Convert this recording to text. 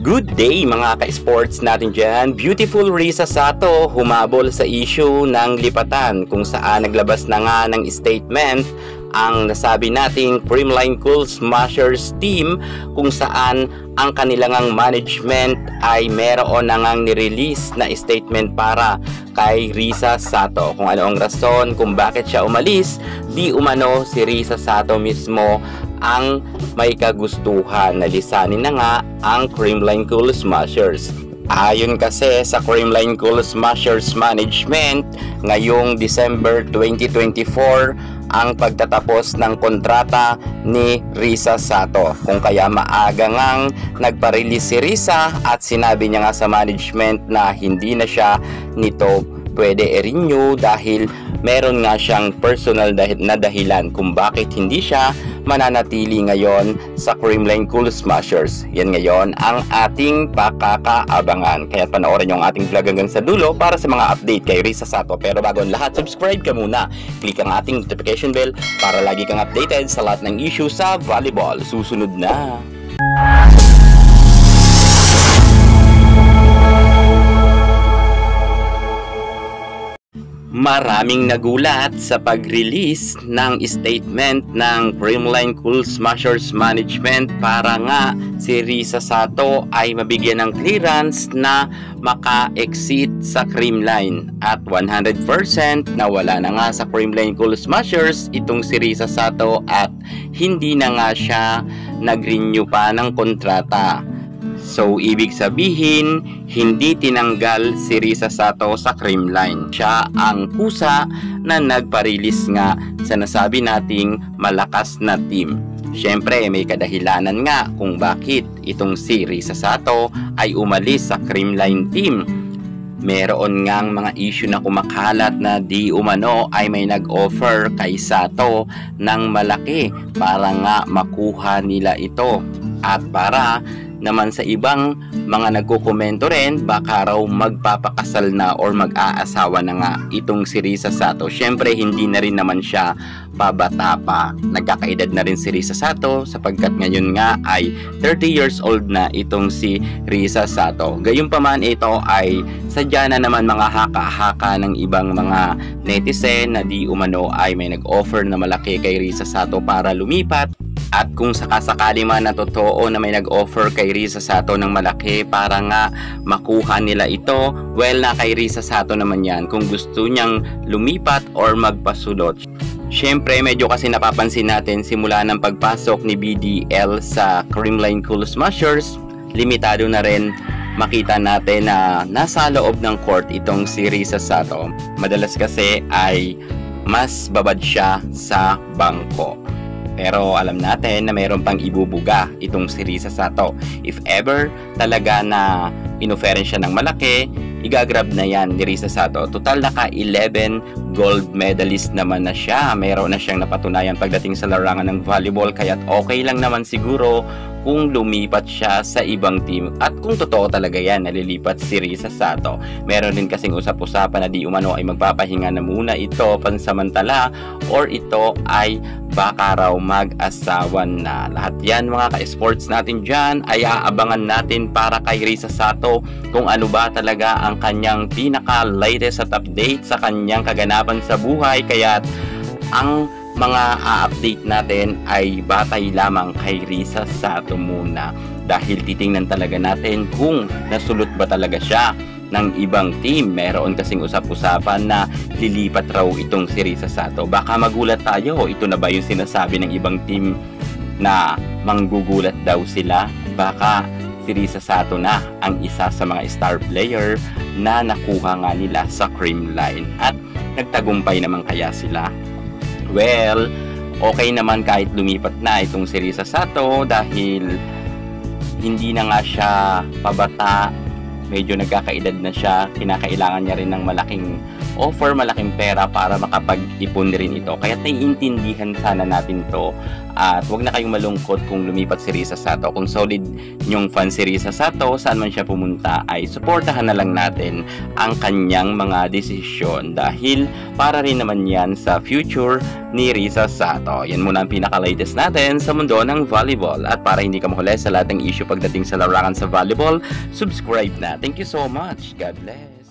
Good day mga ka-sports natin dyan. Beautiful Risa Sato humabol sa issue ng lipatan kung saan naglabas na nga ng statement ang nasabi nating Creamline Cool Smashers team kung saan ang kanilang management ay meron na ngang nirelease na statement para kay Risa Sato. Kung ano ang rason kung bakit siya umalis, di umano si Risa Sato mismo ang may kagustuhan na lisanin na nga ang Creamline Cool Smashers. Ayon kasi sa Creamline Cool Smashers Management, ngayong December 2024 ang pagtatapos ng kontrata ni Risa Sato. Kung kaya maaga ngang nagpa-release si Risa at sinabi niya nga sa management na hindi na siya nito pwede i-renew dahil meron nga siyang personal na dahilan kung bakit hindi siya mananatili ngayon sa Creamline Cool Smashers. Yan ngayon ang ating pakakaabangan. Kaya panoorin yung ating vlog hanggang sa dulo para sa mga update kay Risa Sato. Pero bago ang lahat, subscribe ka muna. Click ang ating notification bell para lagi kang updated sa lahat ng issue sa volleyball. Susunod na! Maraming nagulat sa pag-release ng statement ng Creamline Cool Smashers Management para nga si Risa Sato ay mabigyan ng clearance na maka-exit sa Creamline at 100% na wala na nga sa Creamline Cool Smashers itong si Risa Sato at hindi na nga siya nag-renew pa ng kontrata. So, ibig sabihin, hindi tinanggal si Risa Sato sa Creamline. Siya ang kusa na nagpa-release nga sa nasabi nating malakas na team. Siyempre, may kadahilanan nga kung bakit itong si Risa Sato ay umalis sa Creamline team. Meron ngang mga issue na kumakalat na di umano ay may nag-offer kay Sato ng malaki para nga makuha nila ito. At para naman sa ibang mga nagkukomento rin, baka raw magpapakasal na or mag-aasawa na nga itong si Risa Sato. Siyempre, hindi na rin naman siya pabata pa. Nagkakaedad na rin si Risa Sato sapagkat ngayon nga ay 30 years old na itong si Risa Sato. Gayunpaman ito ay sadya na naman mga haka-haka ng ibang mga netizen na di umano ay may nag-offer na malaki kay Risa Sato para lumipat. At kung sakasakali man na totoo na may nag-offer kay Risa Sato ng malaki para nga makuha nila ito, well, na kay Risa Sato naman yan kung gusto niyang lumipat or magpasulot. Siyempre, medyo kasi napapansin natin simula ng pagpasok ni BDL sa Creamline Cool Smashers, limitado na rin makita natin na nasa loob ng court itong si Risa Sato. Madalas kasi ay mas babad siya sa bangko. Pero alam natin na mayroon pang ibubuga itong si Risa Sato. If ever talaga na inoferan siya ng malaki, igagrab na yan ni Risa Sato. Total naka 11 gold medalist naman na siya. Mayroon na siyang napatunayan pagdating sa larangan ng volleyball. Kaya't okay lang naman siguro kung lumipat siya sa ibang team. At kung totoo talaga yan, nalilipat si Risa Sato. Meron din kasing usap-usapan na di umano ay magpapahinga na muna ito pansamantala or ito ay baka raw mag-asawa na. Lahat yan mga ka-sports natin dyan ay aabangan natin para kay Risa Sato kung ano ba talaga ang kanyang pinaka-latest at update sa kanyang kaganapan sa buhay. Kaya ang mga update natin ay batay lamang kay Risa Sato muna dahil titingnan talaga natin kung nasulot ba talaga siya ng ibang team. Meron kasing usap-usapan na lilipat raw itong si Risa Sato. Baka magulat tayo, ito na ba yung sinasabi ng ibang team na manggugulat daw sila? Baka si Risa Sato na ang isa sa mga star player na nakuha nga nila sa Creamline at nagtagumpay naman kaya sila. Well, okay naman kahit lumipat na itong si Risa Sato dahil hindi na nga siya pabata, medyo nagkakaedad na siya, kinakailangan niya rin ng malaking offer malaking pera para makapag-ipon rin ito. Kaya naiintindihan sana natin to, at huwag na kayong malungkot kung lumipat si Risa Sato. Kung solid yung fan si Risa Sato, saan man siya pumunta, ay suportahan na lang natin ang kanyang mga desisyon dahil para rin naman yan sa future ni Risa Sato. Yan muna ang pinaka-latest natin sa mundo ng volleyball. At para hindi ka mahuli sa lahat ng issue pagdating sa larangan sa volleyball, subscribe na. Thank you so much. God bless.